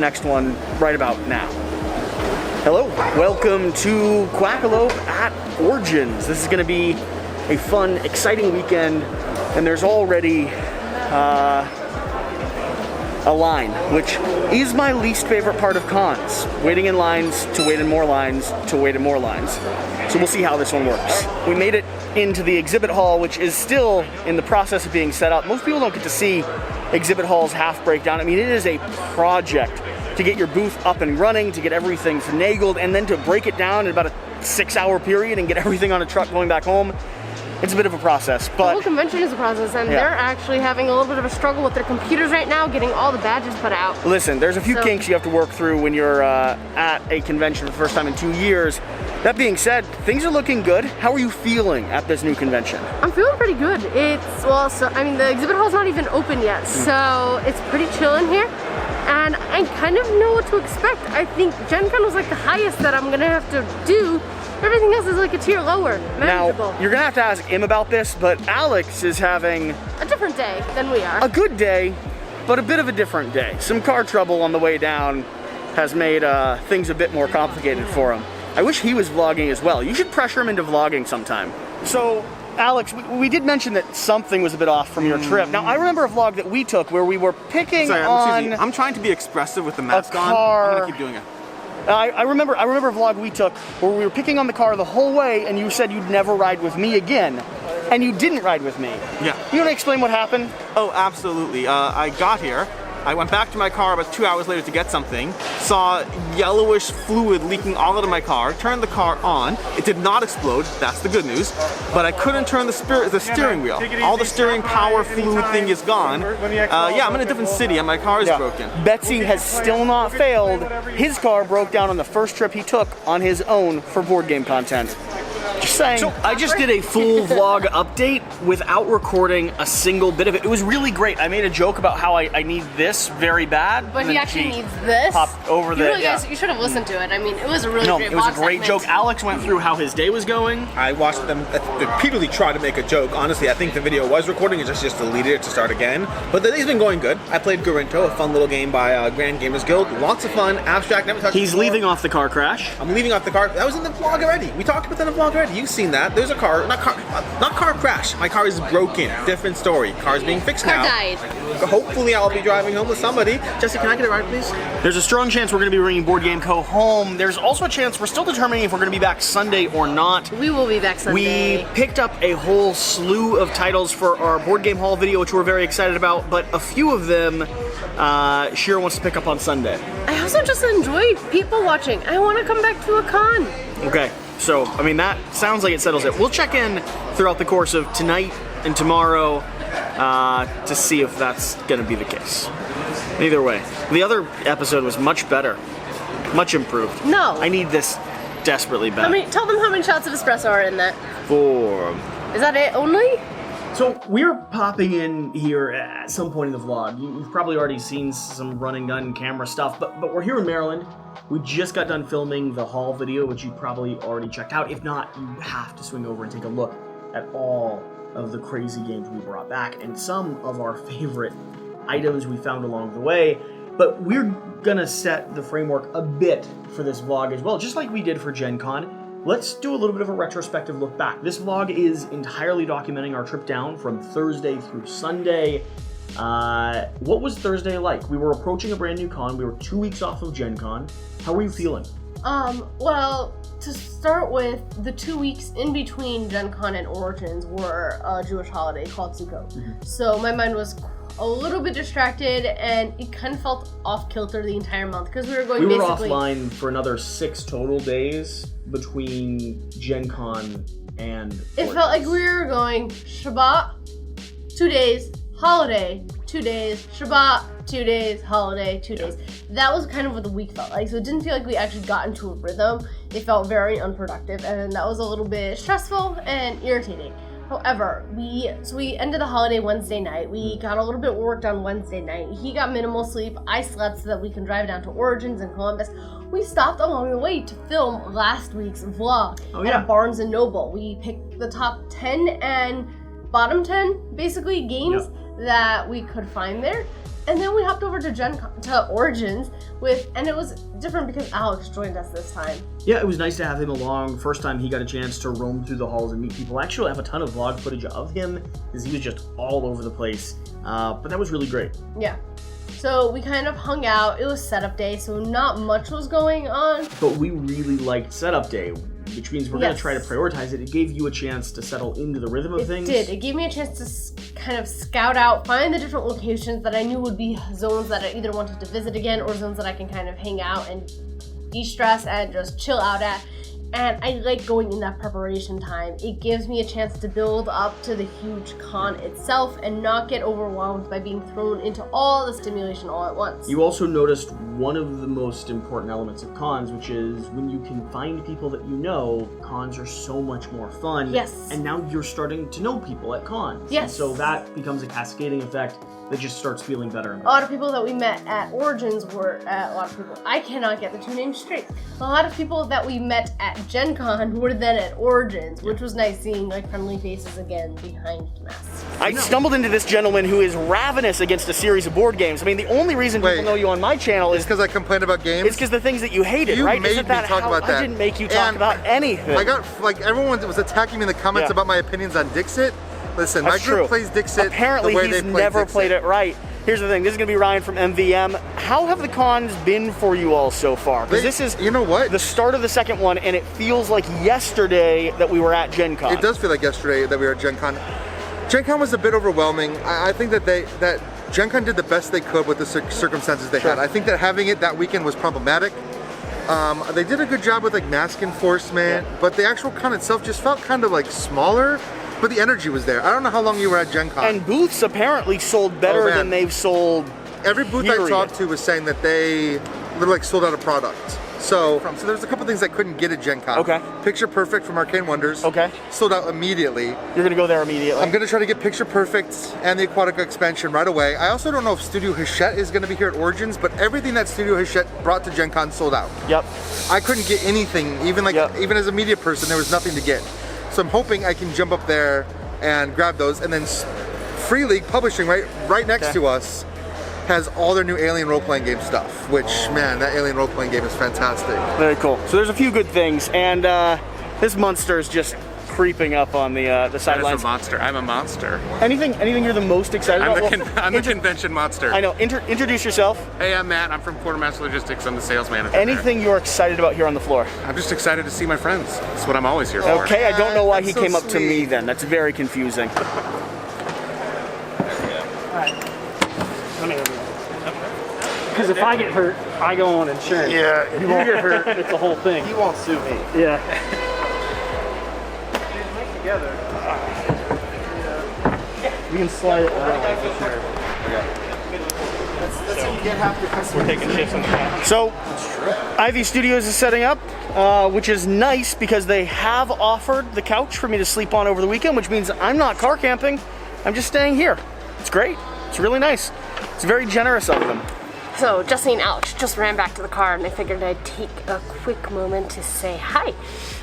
next one right about now. Hello, welcome to Quackalope at Origins. This is going to be a fun, exciting weekend, and there's already a line, which is my least favorite part of cons. Waiting in lines, to wait in more lines, to wait in more lines. So we'll see how this one works. We made it into the exhibit hall, which is still in the process of being set up. Most people don't get to see exhibit hall's half breakdown. I mean, it is a project to get your booth up and running, to get everything finagled, and then to break it down in about a 6-hour period and get everything on a truck going back home. It's a bit of a process, but... The whole convention is a process, and they're actually having a little bit of a struggle with their computers right now, getting all the badges put out. Listen, there's a few kinks you have to work through when you're at a convention for the first time in 2 years. That being said, things are looking good. How are you feeling at this new convention? I'm feeling pretty good. The exhibit hall's not even open yet, so it's pretty chill in here. And I kind of know what to expect. I think Gen Con was like the highest that I'm gonna have to do. Everything else is like a tier lower, manageable. Now, you're gonna have to ask him about this, but Alex is having a different day than we are. A good day, but a bit of a different day. Some car trouble on the way down has made things a bit more complicated for him. I wish he was vlogging as well. You should pressure him into vlogging sometime. So, Alex, we did mention that something was a bit off from your trip. Now, I remember a vlog that we took where we were picking on... I'm trying to be expressive with the mask on. I'm gonna keep doing it. I remember a vlog we took where we were picking on the car the whole way, and you said you'd never ride with me again. And you didn't ride with me. Yeah. You want to explain what happened? Oh, absolutely. I got here. I went back to my car about 2 hours later to get something, saw yellowish fluid leaking all out of my car, turned the car on. It did not explode, that's the good news, but I couldn't turn the steering wheel. All the steering power fluid thing is gone. Yeah, I'm in a different city and my car is broken. Betsy has still not failed. His car broke down on the first trip he took on his own for board game content. Just saying. So I just did a full vlog update without recording a single bit of it. It was really great. I made a joke about how I need this very bad. But he actually needs this? Popped over the... Guys, you should have listened to it. I mean, it was a really great vlog. No, it was a great joke. Alex went through how his day was going. I watched them repeatedly try to make a joke. Honestly, I think the video was recording and just deleted it to start again. But the day's been going good. I played Garinto, a fun little game by Grand Gamers Guild. Lots of fun, abstract, never touched it before. Leaving off the car crash. I'm leaving off the car. That was in the vlog already. We talked about that in the vlog already. You've seen that. There's a car, not car crash. My car is broken. Different story. Car's being fixed now. Car died. Hopefully I'll be driving home with somebody. Jesse, can I get a ride, please? There's a strong chance we're going to be bringing BoardGameCo home. There's also a chance we're still determining if we're going to be back Sunday or not. We will be back Sunday. We picked up a whole slew of titles for our Board Game Haul video, which we're very excited about, but a few of them Shira wants to pick up on Sunday. I also just enjoy people watching. I want to come back to a con. Okay. So, I mean, that sounds like it settles it. We'll check in throughout the course of tonight and tomorrow to see if that's going to be the case. Either way, the other episode was much better, much improved. No. I need this desperately bad. Tell them how many shots of espresso are in that. 4. Is that it only? So we're popping in here at some point in the vlog. You've probably already seen some run and gun camera stuff, but we're here in Maryland. We just got done filming the haul video, which you probably already checked out. If not, you have to swing over and take a look at all of the crazy games we brought back and some of our favorite items we found along the way. But we're gonna set the framework a bit for this vlog as well, just like we did for Gen Con. Let's do a little bit of a retrospective look back. This vlog is entirely documenting our trip down from Thursday through Sunday. What was Thursday like? We were approaching a brand new con. We were 2 weeks off of Gen Con. How were you feeling? Well, to start with, the 2 weeks in between Gen Con and Origins were a Jewish holiday called Sukkot. So my mind was a little bit distracted, and it kind of felt off-kilter the entire month because we were going We were offline for another 6 total days between Gen Con and It felt like we were going Shabbat, 2 days, holiday, 2 days, Shabbat, 2 days, holiday, 2 days. That was kind of what the week felt like. So it didn't feel like we actually got into a rhythm. It felt very unproductive, and that was a little bit stressful and irritating. However, we ended the holiday Wednesday night. We got a little bit worked on Wednesday night. He got minimal sleep. I slept so that we can drive down to Origins and Columbus. We stopped along the way to film last week's vlog at Barnes & Noble. We picked the top 10 and bottom 10, basically, games that we could find there. And then we hopped over to Origins and it was different because Alex joined us this time. Yeah, it was nice to have him along. First time he got a chance to roam through the halls and meet people. Actually, I have a ton of vlog footage of him because he was just all over the place. But that was really great. Yeah. So we kind of hung out. It was setup day, so not much was going on. But we really liked setup day, which means we're going to try to prioritize it. It gave you a chance to settle into the rhythm of things. It did. It gave me a chance to kind of scout out, find the different locations that I knew would be zones that I either wanted to visit again or zones that I can kind of hang out and de-stress and just chill out at. And I like going in that preparation time. It gives me a chance to build up to the huge con itself and not get overwhelmed by being thrown into all the stimulation all at once. You also noticed one of the most important elements of cons, which is when you can find people that you know, cons are so much more fun. Yes. And now you're starting to know people at cons. Yes. And so that becomes a cascading effect that just starts feeling better and A better. lot of people that we met at Origins were a lot of people. I cannot get the two names straight. A lot of people that we met at Gen Con were then at Origins, which was nice seeing like friendly faces again behind masks. I stumbled into this gentleman who is ravenous against a series of board games. I mean, the only reason people know you on my channel is because I complained about games. It's because the things that you hated, You right? made Isn't me that talk how about that. I didn't make you talk And about anything. I got like everyone was attacking me in the comments about my opinions on Dixit. Listen, That's my group true. plays Dixit Apparently, the way he's they play never Dixit. played it right. Here's the thing. This is going to be Ryan from MVM. How have the cons been for you all so far? Because this is, you know what, the start of the second one, and it feels like yesterday that we were at Gen Con. It does feel like yesterday that we were at Gen Con. Gen Con was a bit overwhelming. I think that Gen Con did the best they could with the circumstances they had. I think that having it that weekend was problematic. They did a good job with like mask enforcement, but the actual con itself just felt kind of like smaller. But the energy was there. I don't know how long you were at Gen Con. And booths apparently sold better than they've sold. Every booth I talked to was saying that they literally like sold out a product. So there's a couple things I couldn't get at Gen Con. Okay. Picture Perfect from Arcane Wonders. Okay. Sold out immediately. You're gonna go there immediately. I'm gonna try to get Picture Perfect and the Aquatica expansion right away. I also don't know if Studio Hachette is gonna be here at Origins, but everything that Studio Hachette brought to Gen Con sold out. Yep. I couldn't get anything, even even as a media person, there was nothing to get. So I'm hoping I can jump up there and grab those, and then Free League Publishing right next to us has all their new Alien role-playing game stuff, which, man, that Alien role-playing game is fantastic. Very cool. So there's a few good things, and this monster is just creeping up on the sidelines. I'm a monster. I'm a monster. Anything you're the most excited about? I'm the convention monster. I know. Introduce yourself. Hey, I'm Matt. I'm from Quartermaster Logistics. I'm the sales manager. Anything you're excited about here on the floor? I'm just excited to see my friends. That's what I'm always here for. Okay, I don't know why he so came up to me sweet. then. That's very confusing. Because if I get hurt, I go on insurance. Yeah. If you get hurt, it's a whole thing. He won't sue me. Yeah. We can slide it around for sure. That's how you get half the customers. We're taking shifts on the back. So, Ivy Studios is setting up, which is nice because they have offered the couch for me to sleep on over the weekend, which means I'm not car camping. I'm just staying here. It's great. It's really nice. It's very generous of them. So Jesse and Alex just ran back to the car and they figured I'd take a quick moment to say hi.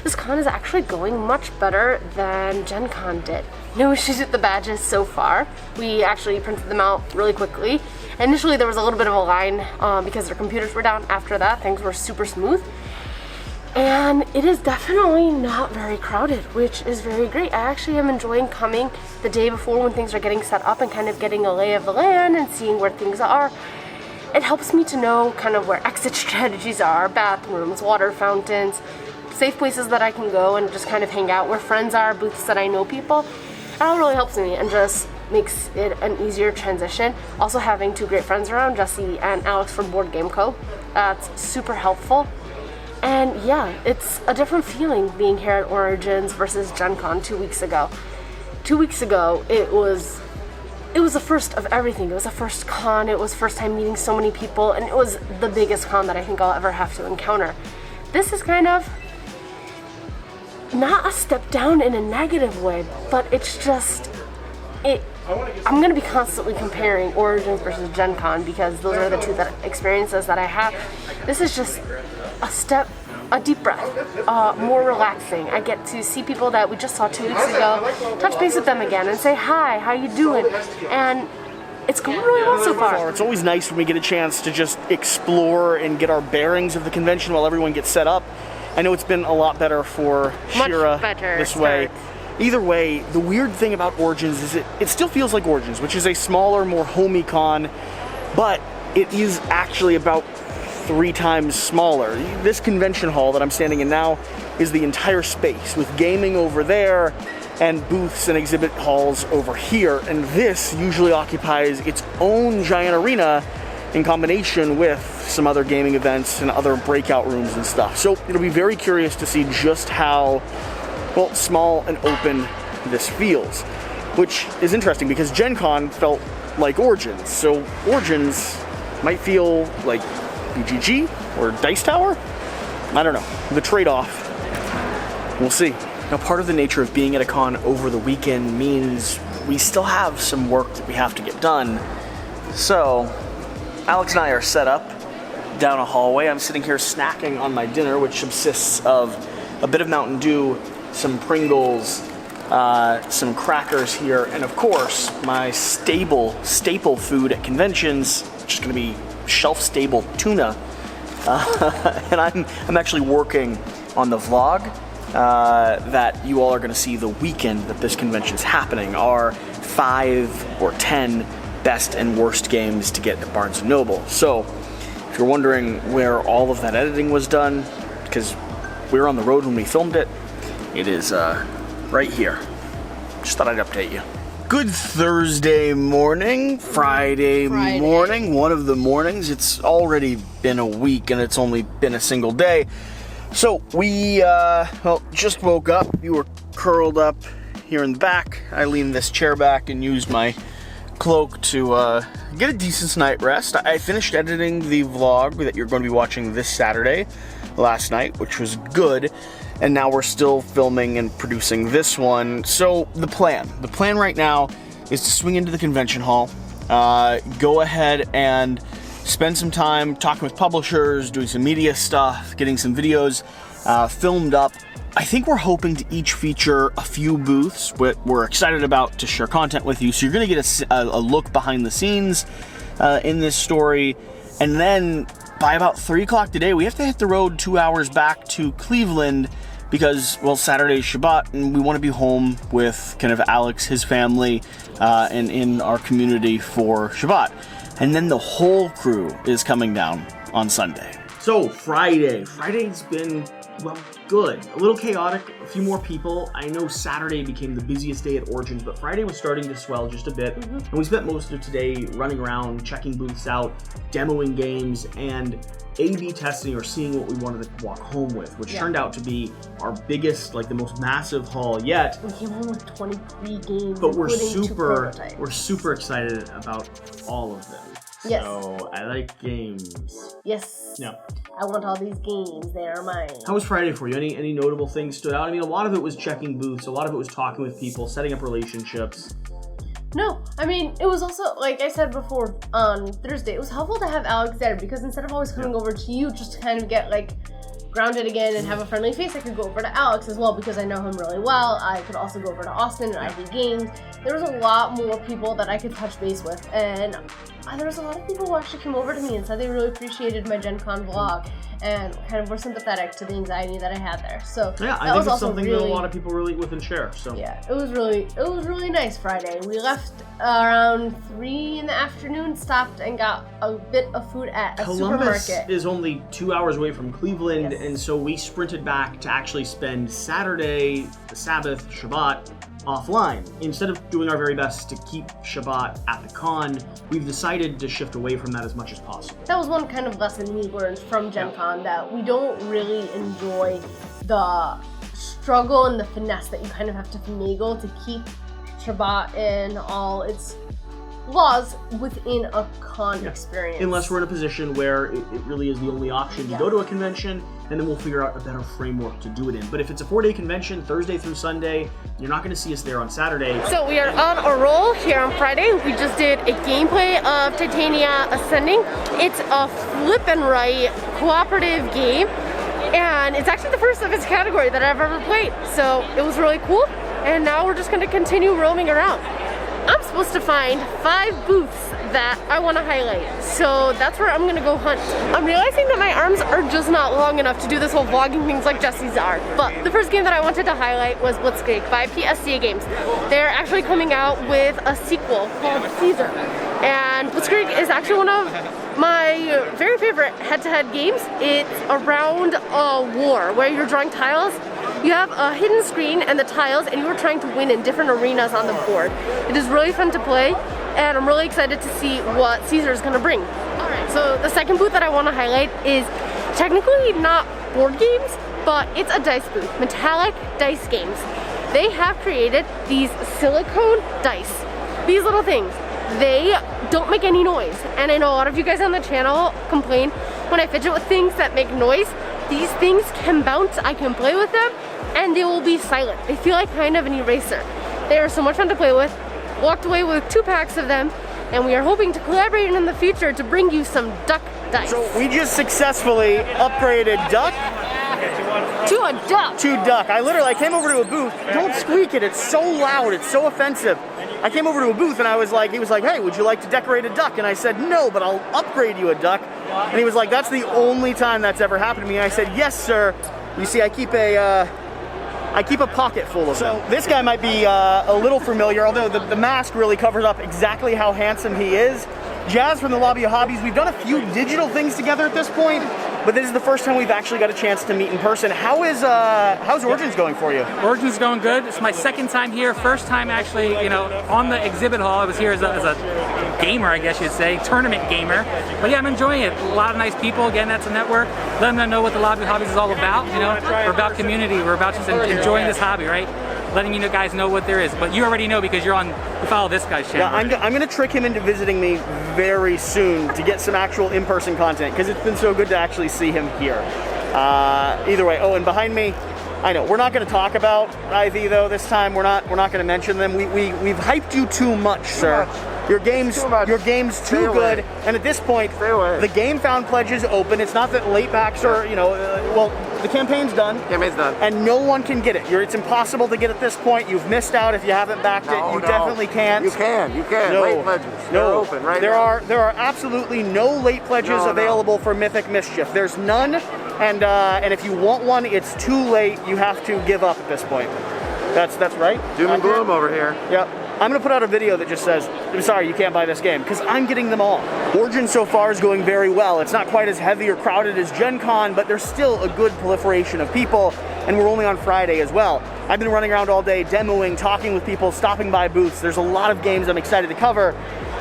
This con is actually going much better than Gen Con did. No issues with the badges so far. We actually printed them out really quickly. Initially there was a little bit of a line because their computers were down. After that, things were super smooth. And it is definitely not very crowded, which is very great. I actually am enjoying coming the day before when things are getting set up and kind of getting a lay of the land and seeing where things are. It helps me to know kind of where exit strategies are, bathrooms, water fountains, safe places that I can go and just kind of hang out, where friends are, booths that I know people. It all really helps me and just makes it an easier transition. Also having two great friends around, Jesse and Alex from BoardGameCo, that's super helpful. And yeah, it's a different feeling being here at Origins versus Gen Con 2 weeks ago. 2 weeks ago, it was the first of everything. It was the first con, it was first time meeting so many people, and it was the biggest con that I think I'll ever have to encounter. This is kind of not a step down in a negative way, but it's just, I'm gonna be constantly comparing Origins versus Gen Con because those are the two experiences that I have. This is just a deep breath, more relaxing. I get to see people that we just saw 2 weeks ago, touch base with them again and say hi, how you doing? And It's going really well so far. It's always nice when we get a chance to just explore and get our bearings of the convention while everyone gets set up. I know it's been a lot better for Shira this way. Either way, the weird thing about Origins is it still feels like Origins, which is a smaller, more homey con, but it is actually about 3 times smaller. This convention hall that I'm standing in now is the entire space, with gaming over there and booths and exhibit halls over here, and this usually occupies its own giant arena in combination with some other gaming events and other breakout rooms and stuff. So it'll be very curious to see just how, well, small and open this feels, which is interesting because Gen Con felt like Origins, so Origins might feel like BGG or Dice Tower? I don't know. The trade-off, we'll see. Now, part of the nature of being at a con over the weekend means we still have some work that we have to get done. So, Alex and I are set up down a hallway. I'm sitting here snacking on my dinner, which consists of a bit of Mountain Dew, some Pringles, some crackers here, and of course, my staple food at conventions, which is going to be shelf-stable tuna. And I'm actually working on the vlog that you all are going to see the weekend that this convention's happening, our 5 or 10 best and worst games to get at Barnes & Noble. So, if you're wondering where all of that editing was done, because we were on the road when we filmed it, it is right here. Just thought I'd update you. Good Thursday morning, Friday morning, one of the mornings. It's already been a week and it's only been a single day. So we, just woke up. You were curled up here in the back. I leaned this chair back and used my cloak to get a decent night rest. I finished editing the vlog that you're going to be watching this Saturday last night, which was good. And now we're still filming and producing this one. So the plan right now is to swing into the convention hall, go ahead and spend some time talking with publishers, doing some media stuff, getting some videos filmed up. I think we're hoping to each feature a few booths we're excited about to share content with you. So you're going to get a look behind the scenes in this story. And then by about 3 o'clock today, we have to hit the road 2 hours back to Cleveland because, well, Saturday's Shabbat, and we want to be home with kind of Alex, his family, and in our community for Shabbat. And then the whole crew is coming down on Sunday. So, Friday's been, well, good. A little chaotic, a few more people. I know Saturday became the busiest day at Origins, but Friday was starting to swell just a bit. And we spent most of today running around, checking booths out, demoing games, and A/B testing or seeing what we wanted to walk home with, which turned out to be our biggest, like the most massive haul yet. We came home with 23 games, but we're super excited about all of them. Yes. So I like games. Yes. Yeah. I want all these games. They are mine. How was Friday for you? Any notable things stood out? I mean, a lot of it was checking booths. A lot of it was talking with people, setting up relationships. No, I mean, it was also, like I said before on Thursday, it was helpful to have Alex there because instead of always coming over to you just to kind of get, like, grounded again and have a friendly face, I could go over to Alex as well because I know him really well. I could also go over to Austin and IV Games. There was a lot more people that I could touch base with, and there was a lot of people who actually came over to me and said they really appreciated my Gen Con vlog and kind of were sympathetic to the anxiety that I had there. So yeah, I think it's something that a lot of people relate with and share. So yeah, it was really nice Friday. We left around 3 in the afternoon, stopped and got a bit of food at a Columbus supermarket. Is only 2 hours away from Cleveland, and so we sprinted back to actually spend Saturday, the Sabbath, Shabbat, offline. Instead of doing our very best to keep Shabbat at the con, we've decided to shift away from that as much as possible. That was one kind of lesson we learned from Gen Con, that we don't really enjoy the struggle and the finesse that you kind of have to finagle to keep Shabbat and all its laws within a con experience. Unless we're in a position where it really is the only option to go to a convention, and then we'll figure out a better framework to do it in. But if it's a 4-day convention, Thursday through Sunday, you're not going to see us there on Saturday. So we are on a roll here on Friday. We just did a gameplay of Titania Ascending. It's a flip and write cooperative game, and it's actually the first of its category that I've ever played. So it was really cool, and now we're just going to continue roaming around. I'm supposed to find 5 booths that I want to highlight. So that's where I'm gonna go hunt. I'm realizing that my arms are just not long enough to do this whole vlogging things like Jesse's are. But the first game that I wanted to highlight was Floodgate by PSCA Games. They're actually coming out with a sequel called Caesar. And Floodgate is actually one of my very favorite head-to-head games. It's around a war where you're drawing tiles. You have a hidden screen and the tiles, and you are trying to win in different arenas on the board. It is really fun to play, and I'm really excited to see what Caesar is going to bring. Alright, so the second booth that I want to highlight is technically not board games, but it's a dice booth, Metallic Dice Games. They have created these silicone dice. These little things, they don't make any noise. And I know a lot of you guys on the channel complain when I fidget with things that make noise. These things can bounce, I can play with them, and they will be silent. They feel like kind of an eraser. They are so much fun to play with. Walked away with 2 packs of them, and we are hoping to collaborate in the future to bring you some duck dice. So we just successfully upgraded Duck to a duck. to Duck. I came over to a booth. Don't squeak it, it's so loud, it's so offensive. I came over to a booth and he was like, hey, would you like to decorate a duck? And I said, no, but I'll upgrade you a duck. And he was like, that's the only time that's ever happened to me. And I said, yes, sir. You see, I keep a pocket full of them. So this guy might be a little familiar, although the mask really covers up exactly how handsome he is. Jazz from the Lobby of Hobbies, we've done a few digital things together at this point, but this is the first time we've actually got a chance to meet in person. How's Origins going for you? Origins going good. It's my second time here. First time actually, on the exhibit hall. I was here as a gamer, I guess you'd say, tournament gamer. But yeah, I'm enjoying it. A lot of nice people. Again, that's a network. Letting them know what the Lobby of Hobbies is all about. We're about community. We're about just enjoying this hobby, right? Letting you guys know what there is. But you already know because you follow this guy's channel. Yeah, I'm going to trick him into visiting me very soon to get some actual in-person content because it's been so good to actually see him here. Either way. Oh, and behind me, I know we're not going to talk about Ivy though this time. We're not going to mention them. We've hyped you too much, sir. Your game's too good, and at this point, the game found pledge is open. It's not that late backs are, the campaign's done. And no one can get it. It's impossible to get at this point. You've missed out if you haven't backed it. You definitely can't. You can. No, late pledges. They're open right now. There are absolutely no late pledges available for Mythic Mischief. There's none, and if you want one, it's too late. You have to give up at this point. That's right. Doom and gloom over here. Yep. I'm going to put out a video that just says, I'm sorry, you can't buy this game, because I'm getting them all. Origins so far is going very well. It's not quite as heavy or crowded as Gen Con, but there's still a good proliferation of people, and we're only on Friday as well. I've been running around all day, demoing, talking with people, stopping by booths. There's a lot of games I'm excited to cover,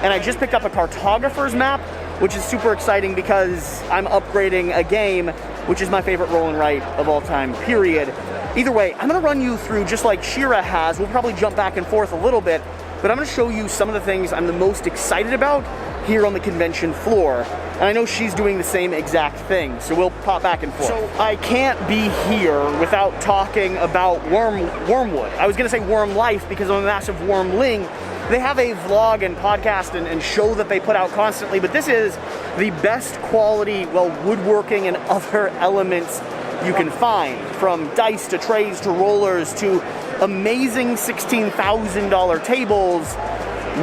and I just picked up a cartographer's map, which is super exciting because I'm upgrading a game, which is my favorite roll and write of all time, period. Either way, I'm going to run you through just like Shira has. We'll probably jump back and forth a little bit, but I'm going to show you some of the things I'm the most excited about here on the convention floor. And I know she's doing the same exact thing, so we'll pop back and forth. So I can't be here without talking about Wormwood. I was going to say Worm Life because I'm a massive Wormling. They have a vlog and podcast and show that they put out constantly, but this is the best quality, woodworking and other elements you can find, from dice to trays to rollers to amazing $16,000 tables.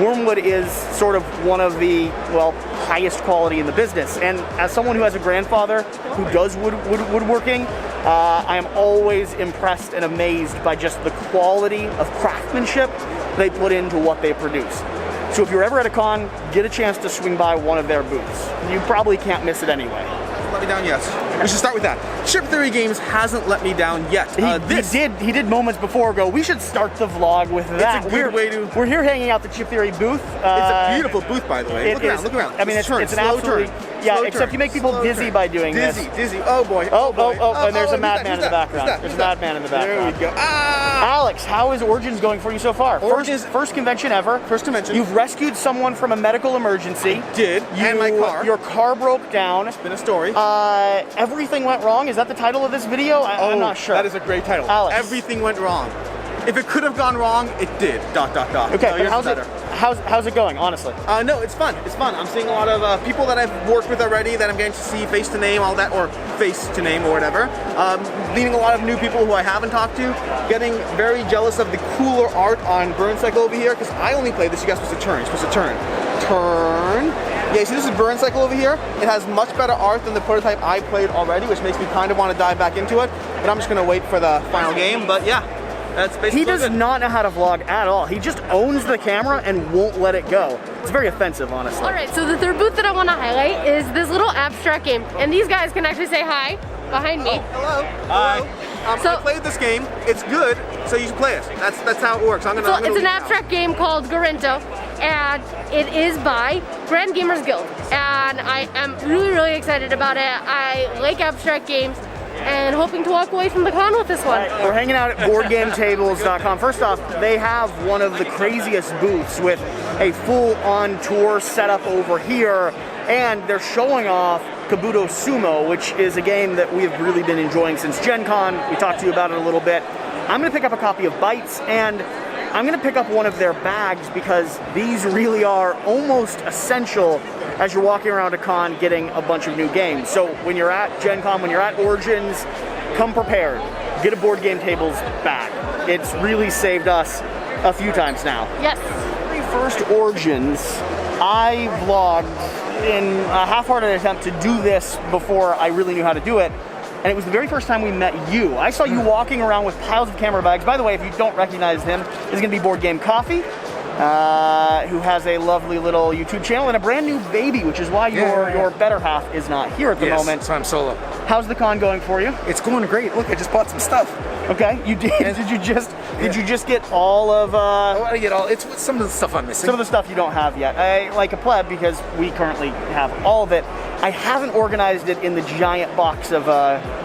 Wormwood is sort of one of the, highest quality in the business. And as someone who has a grandfather who does woodworking, I am always impressed and amazed by just the quality of craftsmanship they put into what they produce. So if you're ever at a con, get a chance to swing by one of their booths. You probably can't miss it anyway. Let me down, yes. We should start with that. Chip Theory Games hasn't let me down yet. He did moments before go, we should start the vlog with that. It's a good way to... We're here hanging out the Chip Theory booth. It's a beautiful booth, by the way. Look around. I mean, it's an absolutely... Yeah, except you make people dizzy by doing this. Dizzy. Oh, boy. And there's a madman in the background. There's a madman in the background. There we go. Alex, how is Origins going for you so far? First convention ever. First convention. You've rescued someone from a medical emergency. I did. And my car. Your car broke down. It's been a story. Everything went wrong. Is that the title of this video? I'm not sure. That is a great title. Alex. Everything went wrong. If it could have gone wrong, it did. ... Okay, but how's it going, honestly? No, it's fun. It's fun. I'm seeing a lot of people that I've worked with already that I'm getting to see face to name, all that, or face to name or whatever. Meeting a lot of new people who I haven't talked to. Getting very jealous of the cooler art on Burn Cycle over here, because I only played this. You guys supposed to turn. You're supposed to turn. Turn. Yeah, see, this is Burn Cycle over here. It has much better art than the prototype I played already, which makes me kind of want to dive back into it. But I'm just going to wait for the final game. But yeah, that's basically He does it. not know how to vlog at all. He just owns the camera and won't let it go. It's very offensive, honestly. All right, so the third booth that I want to highlight is this little abstract game. And these guys can actually say hi behind me. Hello. Hello. So- I played this game. It's good, so you should play it. That's how it works. I'm gonna It's leave an now. abstract game called Garinto, and it is by Grand Gamers Guild. And I am really excited about it. I like abstract games, and hoping to walk away from the con with this one. Right, we're hanging out at BoardGameTables.com. First off, they have one of the craziest booths with a full-on tour setup over here, and they're showing off Kabuto Sumo, which is a game that we have really been enjoying since Gen Con. We talked to you about it a little bit. I'm going to pick up a copy of Bites, and I'm going to pick up one of their bags because these really are almost essential as you're walking around a con getting a bunch of new games. So when you're at Gen Con, when you're at Origins, come prepared. Get a Board Game Tables bag. It's really saved us a few times now. Yes. Very first Origins, I vlogged in a half-hearted attempt to do this before I really knew how to do it. And it was the very first time we met you. I saw you walking around with piles of camera bags. By the way, if you don't recognize him, this is going to be Board Game Coffee, who has a lovely little YouTube channel and a brand new baby, which is why your better half is not here at the moment. So I'm solo. How's the con going for you? It's going great. Look, I just bought some stuff. Okay, you did. Did you just get all of? I get all. It's some of the stuff I'm missing. Some of the stuff you don't have yet. I like a pleb because we currently have all of it. I haven't organized it in the giant box of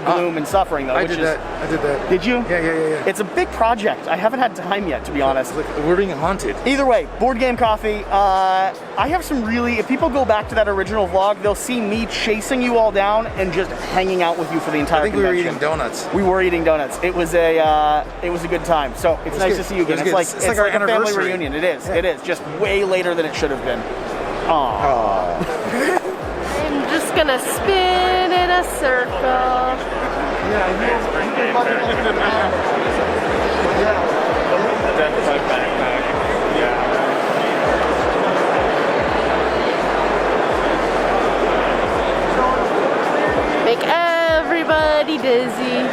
gloom and suffering though. I did that. Did you? Yeah. It's a big project. I haven't had time yet, to be honest. Look, we're being haunted. Either way, Board Game Coffee. I have some really. If people go back to that original vlog, they'll see me chasing you all down and just hanging out with you for the entire. I think we were convention. eating donuts. We were eating donuts. It was a good time. So it's nice to see you again. It's like our a family anniversary. reunion. It is. It is just way later than it should have been. Aww. I'm just gonna spin in a circle. Make everybody dizzy.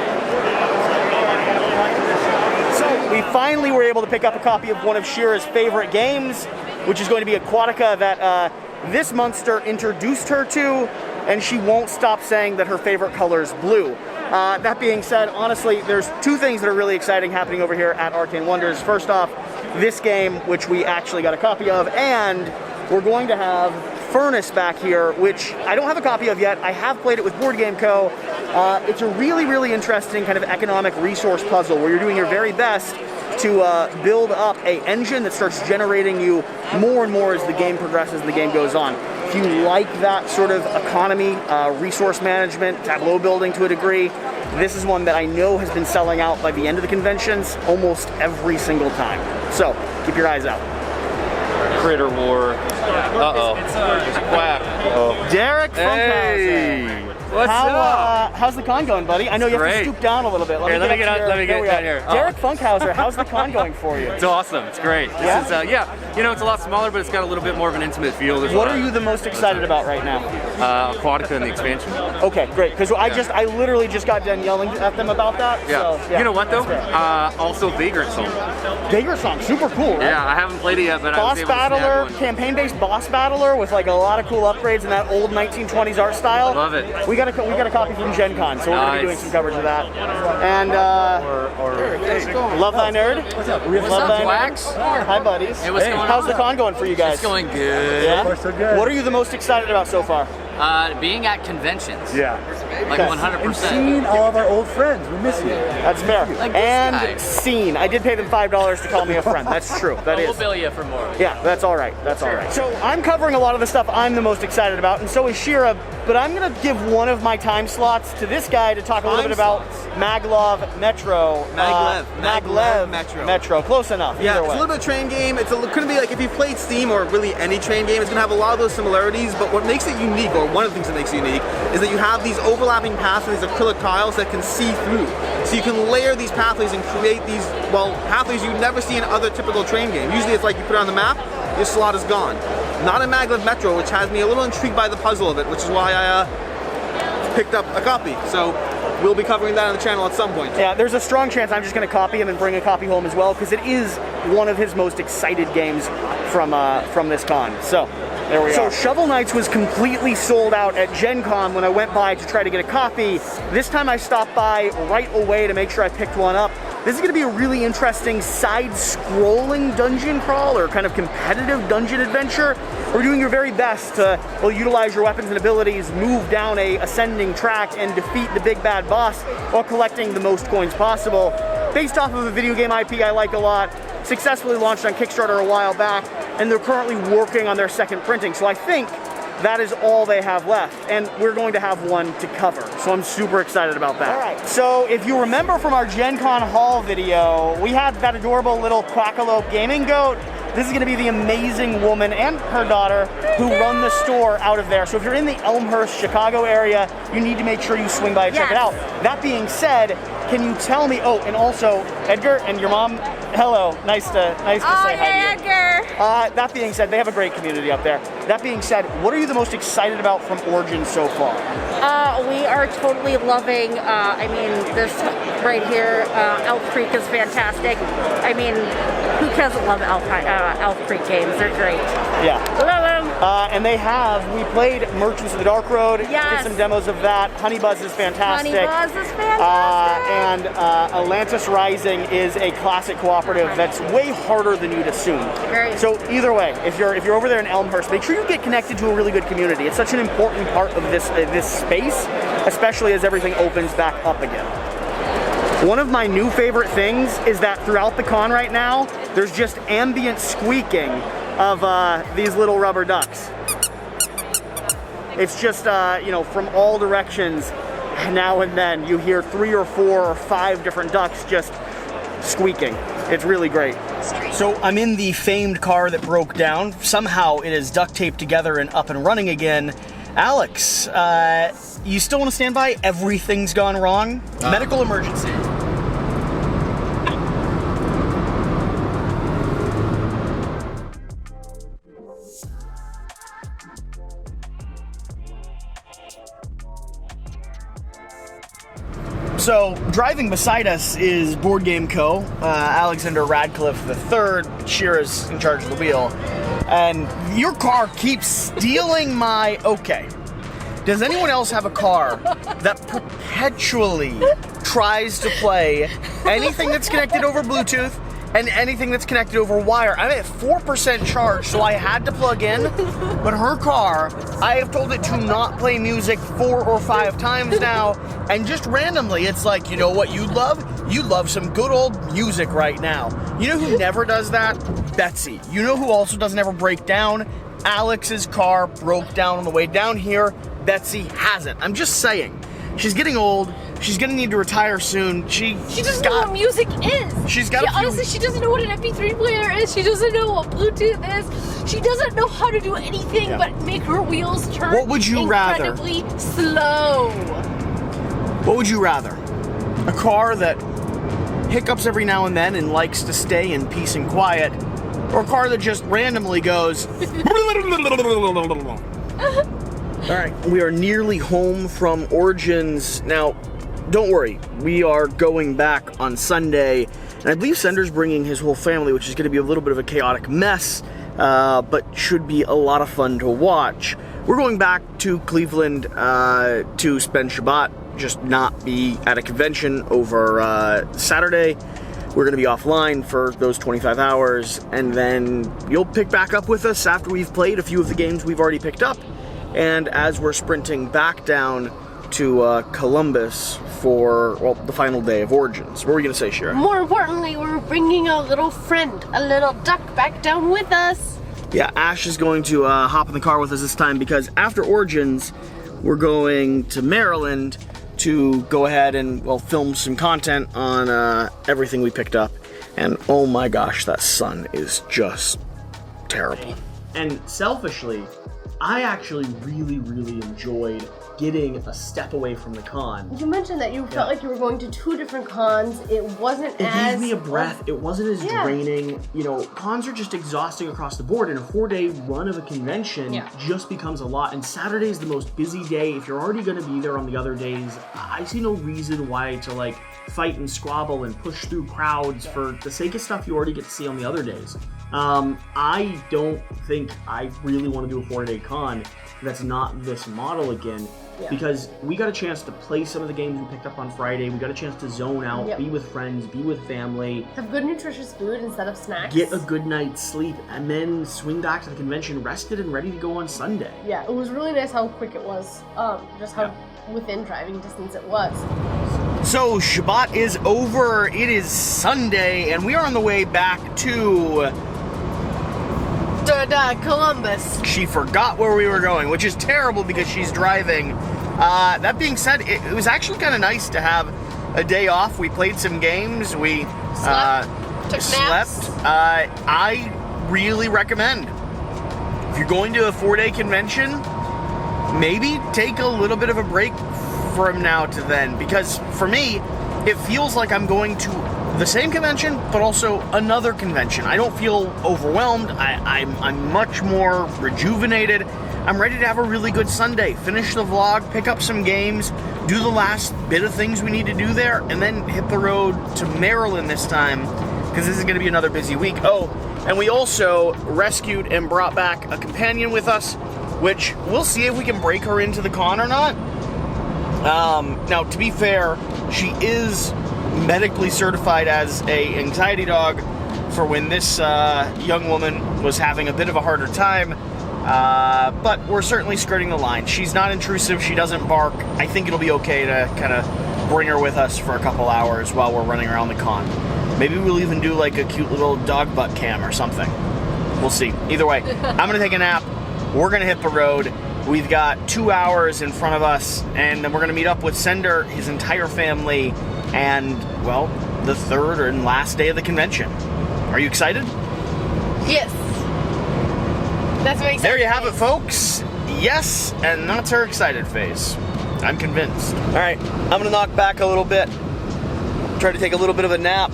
So we finally were able to pick up a copy of one of Shira's favorite games, which is going to be Aquatica that this monster introduced her to, and she won't stop saying that her favorite color is blue. That being said, honestly, there's two things that are really exciting happening over here at Arcane Wonders. First off, this game, which we actually got a copy of, and we're going to have Furnace back here, which I don't have a copy of yet. I have played it with BoardGameCo. It's a really interesting kind of economic resource puzzle where you're doing your very best to build up an engine that starts generating you more and more as the game progresses and the game goes on. If you like that sort of economy, resource management, tableau building to a degree, this is one that I know has been selling out by the end of the conventions almost every single time. So keep your eyes out. Critter War. Uh-oh. There's a quack. Derek Funkhauser. What's up? How's the con going, buddy? I know you have to stoop down a little bit. Let me get down here. Derek Funkhauser, how's the con going for you? It's awesome. It's great. This is, you know, it's a lot smaller, but it's got a little bit more of an intimate feel. What are you the most excited about right now? Aquatica and the expansion. Okay, great. Because I literally just got done yelling at them about that. Yeah. So, You know what though? Also Vagrant Song. Vagrant Song, super cool, right? Yeah, I haven't played it yet, but I was able to snag battler, one. campaign-based boss battler with like a lot of cool upgrades in that old 1920s art style. Love it. We got a copy from Gen Con, so we're going to be doing some coverage of that. And Love Thy Nerd. What's up, Wax? Hi, buddies. Hey, what's going on? How's the con going for you guys? It's going good. Yeah? What are you the most excited about so far? Being at conventions. Yeah. Like 100%. And seeing all of our old friends. We miss you. That's fair. Like this and guy. seen. I did pay them $5 to call me a friend. That's true. That is. We'll bill you for more. Yeah, that's all right. That's all right. So I'm covering a lot of the stuff I'm the most excited about, and so is Shira. but I'm going to give one of my time slots to this guy to talk a little bit about Maglev Metro. Maglev Metro. Close enough. Yeah, either it's way. a little bit of train game. It's going to be like if you played Steam or really any train game, it's going to have a lot of those similarities, but what makes it unique, or one of the things that makes it unique, is that you have these overlapping paths and these acrylic tiles that can see through. So you can layer these pathways and create these, well, pathways you'd never see in other typical train games. Usually it's like you put it on the map, your slot is gone. Not in Maglev Metro, which has me a little intrigued by the puzzle of it, which is why I picked up a copy. So we'll be covering that on the channel at some point. Yeah, there's a strong chance I'm just going to copy him and bring a copy home as well, because it is one of his most excited games from this con. So there we are. So Shovel Knights was completely sold out at Gen Con when I went by to try to get a copy. This time I stopped by right away to make sure I picked one up. This is going to be a really interesting side-scrolling dungeon crawl, or kind of competitive dungeon adventure. We're doing your very best to, well, utilize your weapons and abilities, move down a ascending track, and defeat the big bad boss while collecting the most coins possible. Based off of a video game IP I like a lot, successfully launched on Kickstarter a while back, and they're currently working on their second printing. So I think that is all they have left, and we're going to have one to cover. So I'm super excited about that. All right, so if you remember from our Gen Con haul video, we had that adorable little Quackalope gaming goat. This is going to be the amazing woman and her daughter who run the store out of there. So if you're in the Elmhurst, Chicago area, you need to make sure you swing by and check it out. That being said, can you tell me, oh, and also Edgar and your mom, hello, nice to say hi to you. Edgar. That being said, they have a great community up there. That being said, what are you the most excited about from Origins so far? We are totally loving, this right here, Elf Creek is fantastic. I mean, who doesn't love Elf Creek games? They're great. Yeah. Love them. And we played Merchants of the Dark Road, yes. did some demos of that. Honeybuzz is fantastic. Honeybuzz is fantastic. And Atlantis Rising is a classic cooperative that's way harder than you'd assume. So either way, if you're over there in Elmhurst, make sure you get connected to a really good community. It's such an important part of this space, especially as everything opens back up again. One of my new favorite things is that throughout the con right now, there's just ambient squeaking of these little rubber ducks. It's just, from all directions, now and then you hear 3 or 4 or 5 different ducks just squeaking. It's really great. So I'm in the famed car that broke down. Somehow it is duct taped together and up and running again. Alex, you still want to stand by? Everything's gone wrong? Medical emergency. So, driving beside us is BoardGameCo, Alexander Radcliffe III, Shira's in charge of the wheel, and your car keeps stealing my... Okay. Does anyone else have a car that perpetually tries to play anything that's connected over Bluetooth and anything that's connected over wire? I'm at 4% charge, so I had to plug in, but her car, I have told it to not play music 4 or 5 times now, and just randomly, it's like, you know what you'd love? You'd love some good old music right now. You know who never does that? Betsy. You know who also doesn't ever break down? Alex's car broke down on the way down here. Betsy hasn't. I'm just saying. She's getting old. She's gonna need to retire soon. She doesn't know what music is. She's got honestly, she doesn't know what an MP3 player is. She doesn't know what Bluetooth is. She doesn't know how to do anything but make her wheels turn. What would you rather? Incredibly slow. What would you rather? A car that hiccups every now and then and likes to stay in peace and quiet, or a car that just randomly goes... Alright, we are nearly home from Origins. Now, don't worry, we are going back on Sunday, and I believe Sender's bringing his whole family, which is going to be a little bit of a chaotic mess, but should be a lot of fun to watch. We're going back to Cleveland to spend Shabbat, just not be at a convention over Saturday. We're going to be offline for those 25 hours, and then you'll pick back up with us after we've played a few of the games we've already picked up, and as we're sprinting back down to Columbus for, well, the final day of Origins. What were you going to say, Shira? More importantly, we're bringing a little friend, a little duck, back down with us. Yeah, Ash is going to hop in the car with us this time because after Origins, we're going to Maryland to go ahead and, well, film some content on everything we picked up. And oh my gosh, that sun is just terrible. And selfishly, I actually really, really enjoyed getting a step away from the con. You mentioned that you felt like you were going to 2 different cons. It wasn't It as... gave me a breath. It wasn't as draining. You know, cons are just exhausting across the board, and a 4-day run of a convention just becomes a lot. And Saturday is the most busy day. If you're already going to be there on the other days, I see no reason why to, like, fight and squabble and push through crowds for the sake of stuff you already get to see on the other days. I don't think I really want to do a 4-day con that's not this model again. Because we got a chance to play some of the games we picked up on Friday. We got a chance to zone out, be with friends, be with family. Have good nutritious food instead of snacks. Get a good night's sleep, and then swing back to the convention rested and ready to go on Sunday. Yeah, it was really nice how quick it was. Just how within driving distance it was. So Shabbat is over. It is Sunday, and we are on the way back to... Columbus. She forgot where we were going, which is terrible because she's driving. That being said, it was actually kind of nice to have a day off. We played some games. We slept. I really recommend, if you're going to a 4-day convention, maybe take a little bit of a break from now to then, because for me, it feels like I'm going to the same convention, but also another convention. I don't feel overwhelmed. I'm much more rejuvenated. I'm ready to have a really good Sunday. Finish the vlog, pick up some games, do the last bit of things we need to do there, and then hit the road to Maryland this time, because this is going to be another busy week. Oh, and we also rescued and brought back a companion with us, which we'll see if we can break her into the con or not. Now, to be fair, she is medically certified as a anxiety dog for when this young woman was having a bit of a harder time, but we're certainly skirting the line. She's not intrusive, she doesn't bark. I think it'll be okay to kind of bring her with us for a couple hours while we're running around the con. Maybe we'll even do like a cute little dog butt cam or something. We'll see. Either way, I'm gonna take a nap, we're gonna hit the road. We've got 2 hours in front of us, and then we're gonna meet up with Sender, his entire family, and, well, the third and last day of the convention. Are you excited? Yes. That's my excited There you have face. it, folks. Yes, and that's her excited face. I'm convinced. All right, I'm gonna knock back a little bit, try to take a little bit of a nap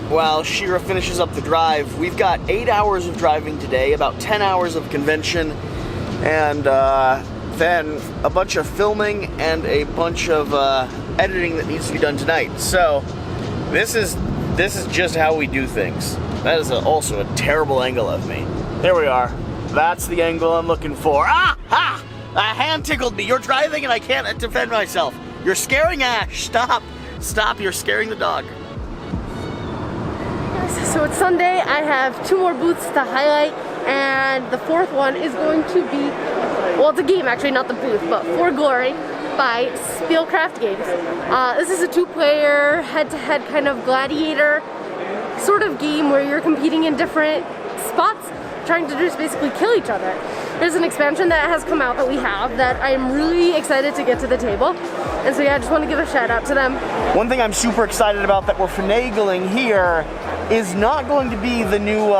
while Shira finishes up the drive. We've got 8 hours of driving today, about 10 hours of convention, and then a bunch of filming and a bunch of editing that needs to be done tonight. So this is just how we do things. That is also a terrible angle of me. There we are. That's the angle I'm looking for. Ah! Ha! A hand tickled me. You're driving and I can't defend myself. You're scaring Ash. Stop. Stop. You're scaring the dog. So it's Sunday. I have 2 more booths to highlight, and the 4th one is going to be, well, it's a game actually, not the booth, but For Glory by Spielcraft Games. This is a 2-player, head-to-head kind of gladiator sort of game where you're competing in different spots, trying to just basically kill each other. There's an expansion that has come out that we have that I'm really excited to get to the table. And so yeah, I just want to give a shout out to them. One thing I'm super excited about that we're finagling here is not going to be the new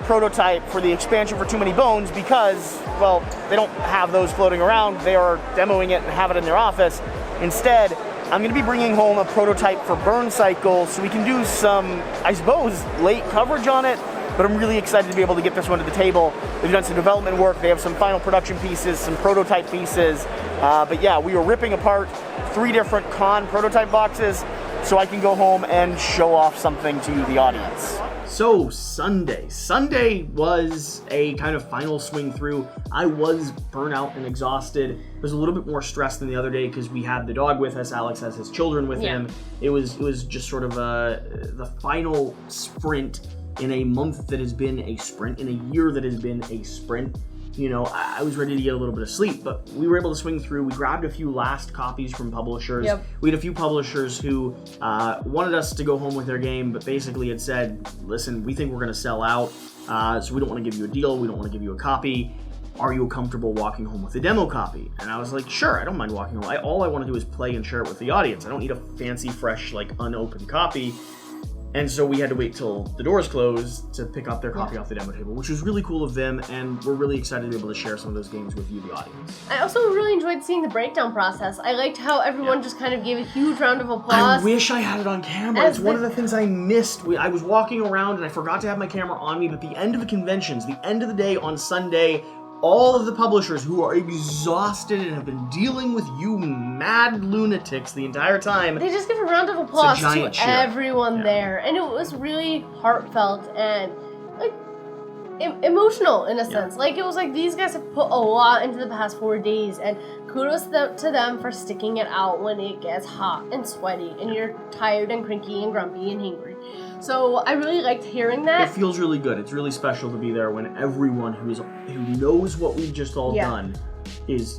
prototype for the expansion for Too Many Bones, because, well, they don't have those floating around. They are demoing it and have it in their office. Instead, I'm going to be bringing home a prototype for Burn Cycle so we can do some, I suppose, late coverage on it. But I'm really excited to be able to get this one to the table. They've done some development work. They have some final production pieces, some prototype pieces. But yeah, we were ripping apart 3 different con prototype boxes so I can go home and show off something to the audience. So Sunday was a kind of final swing through. I was burnt out and exhausted. It was a little bit more stressed than the other day because we had the dog with us. Alex has his children with him. It was just sort of the final sprint in a month that has been a sprint, in a year that has been a sprint. You know, I was ready to get a little bit of sleep, but we were able to swing through. We grabbed a few last copies from publishers. We had a few publishers who wanted us to go home with their game, but basically had said, listen, we think we're going to sell out, so we don't want to give you a deal, we don't want to give you a copy. are you comfortable walking home with a demo copy? And I was like, sure, I don't mind walking home. All I want to do is play and share it with the audience. I don't need a fancy, fresh, like, unopened copy. And so we had to wait till the doors closed to pick up their copy off the demo table, which was really cool of them, and we're really excited to be able to share some of those games with you, the audience. I also really enjoyed seeing the breakdown process. I liked how everyone just kind of gave a huge round of applause. I wish I had it on camera. It's one of the things I missed. I was walking around and I forgot to have my camera on me, but the end of the conventions, the end of the day on Sunday, all of the publishers who are exhausted and have been dealing with you mad lunatics the entire time. They just give a round of applause to cheer. everyone there. And it was really heartfelt and like emotional in a sense. Like it was like these guys have put a lot into the past 4 days, and kudos to them for sticking it out when it gets hot and sweaty and you're tired and cranky and grumpy and hangry. So I really liked hearing that. It feels really good. It's really special to be there when everyone who knows what we've just all done is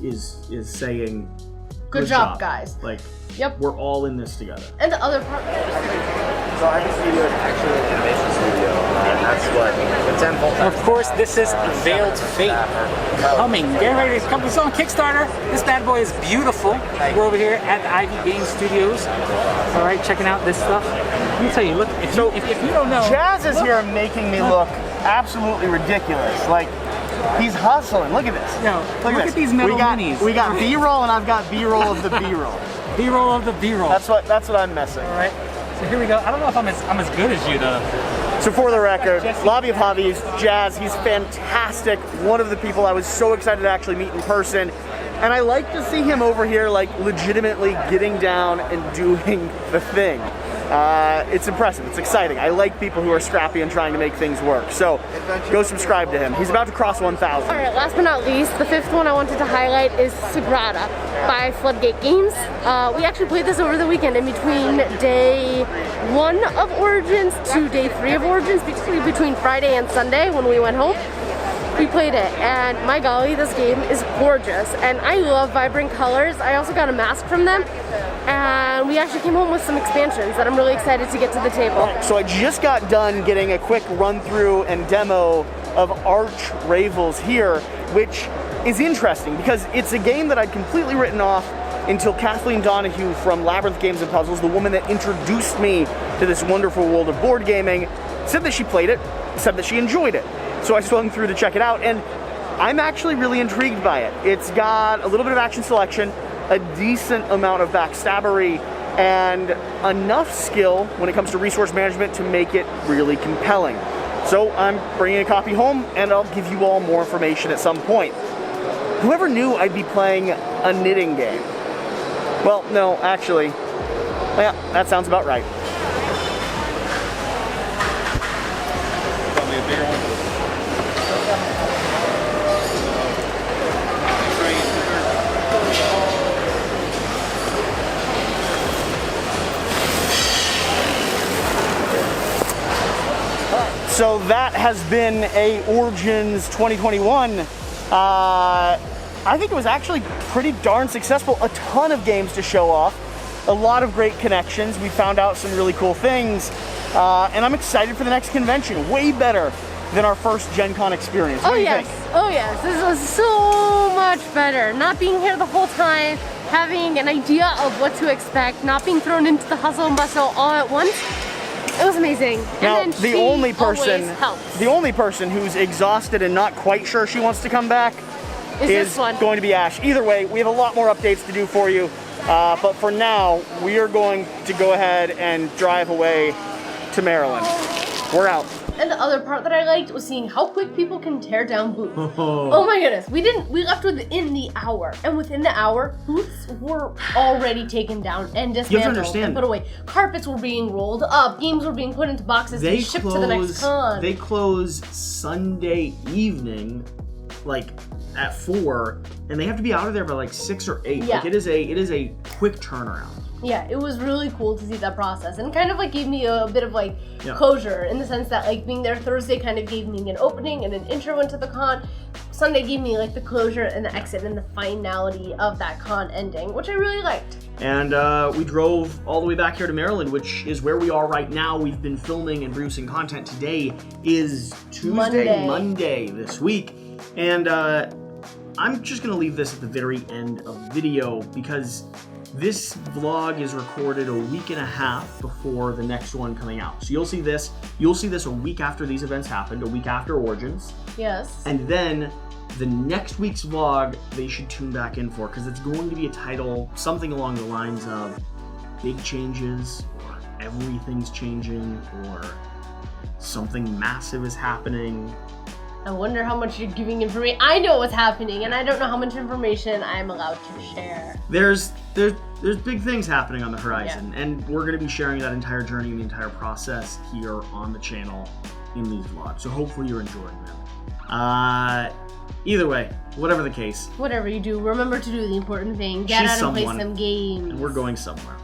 saying, Good job, guys. Like, yep, we're all in this together. And the other part. So our studio is actually an animation studio, and that's what the 10-volt. Of course, this is Veiled Fate coming. Get ready to come. It's on Kickstarter. This bad boy is beautiful. We're over here at the Ivy Game Studios. All right, checking out this stuff. Let me tell you, look, if you don't know. Jazz is here making me look absolutely ridiculous. Like, he's hustling. Look at this. No, look at these metal minis. We got B-roll, and I've got B-roll of the B-roll. B-roll of the B-roll. That's what I'm messing. All right. So here we go. I don't know if I'm as good as you though. So for the record, Lobby of Hobbies, Jazz, he's fantastic. One of the people I was so excited to actually meet in person. And I like to see him over here, like, legitimately getting down and doing the thing. It's impressive. It's exciting. I like people who are scrappy and trying to make things work. So go subscribe to him. He's about to cross 1,000. All right, last but not least, the fifth one I wanted to highlight is Sagrada by Floodgate Games. We actually played this over the weekend in between day 1 of Origins to day 3 of Origins, basically between Friday and Sunday when we went home. We played it, and my golly, this game is gorgeous, and I love vibrant colors. I also got a mask from them, and we actually came home with some expansions that I'm really excited to get to the table. So I just got done getting a quick run through and demo of Arch Ravels here, which is interesting because it's a game that I'd completely written off until Kathleen Donahue from Labyrinth Games and Puzzles, the woman that introduced me to this wonderful world of board gaming, said that she played it, said that she enjoyed it. So I swung through to check it out, and I'm actually really intrigued by it. It's got a little bit of action selection, a decent amount of backstabbery, and enough skill when it comes to resource management to make it really compelling. So I'm bringing a copy home, and I'll give you all more information at some point. Whoever knew I'd be playing a knitting game? Well, no, actually, yeah, that sounds about right. Probably a bigger one. So that has been a Origins 2021. I think it was actually pretty darn successful. A ton of games to show off. A lot of great connections. We found out some really cool things. And I'm excited for the next convention. Way better than our first Gen Con experience. What do you think? Oh yes, this was so much better. Not being here the whole time, having an idea of what to expect, not being thrown into the hustle and bustle all at once. It was amazing. Now, and then the only person helps. who's exhausted and not quite sure she wants to come back is going to be Ash. Either way, we have a lot more updates to do for you. But for now, we are going to go ahead and drive away to Maryland. We're out. And the other part that I liked was seeing how quick people can tear down booths. Oh my goodness, we left within the hour, and within the hour, booths were already taken down and dismantled and put away. Carpets were being rolled up, games were being put into boxes to be shipped to the next con. They close Sunday evening, like at 4, and they have to be out of there by like 6 or 8. Yeah. Like it is a quick turnaround. Yeah, it was really cool to see that process, and kind of like gave me a bit of like closure in the sense that like being there Thursday kind of gave me an opening and an intro into the con. Sunday gave me like the closure and the exit and the finality of that con ending, which I really liked. And we drove all the way back here to Maryland, which is where we are right now. We've been filming and producing content. Today is Tuesday, Monday this week. And I'm just gonna leave this at the very end of the video because this vlog is recorded a week and a half before the next one coming out. So you'll see this a week after these events happened, a week after Origins. Yes. And then the next week's vlog they should tune back in for, because it's going to be a title something along the lines of big changes, or everything's changing, or something massive is happening. I wonder how much you're giving information. I know what's happening, and I don't know how much information I'm allowed to share. There's big things happening on the horizon, and we're going to be sharing that entire journey and the entire process here on the channel in these vlogs. So hopefully you're enjoying them. Either way, whatever the case. Whatever you do, remember to do the important thing. Get out and play some games. And we're going somewhere.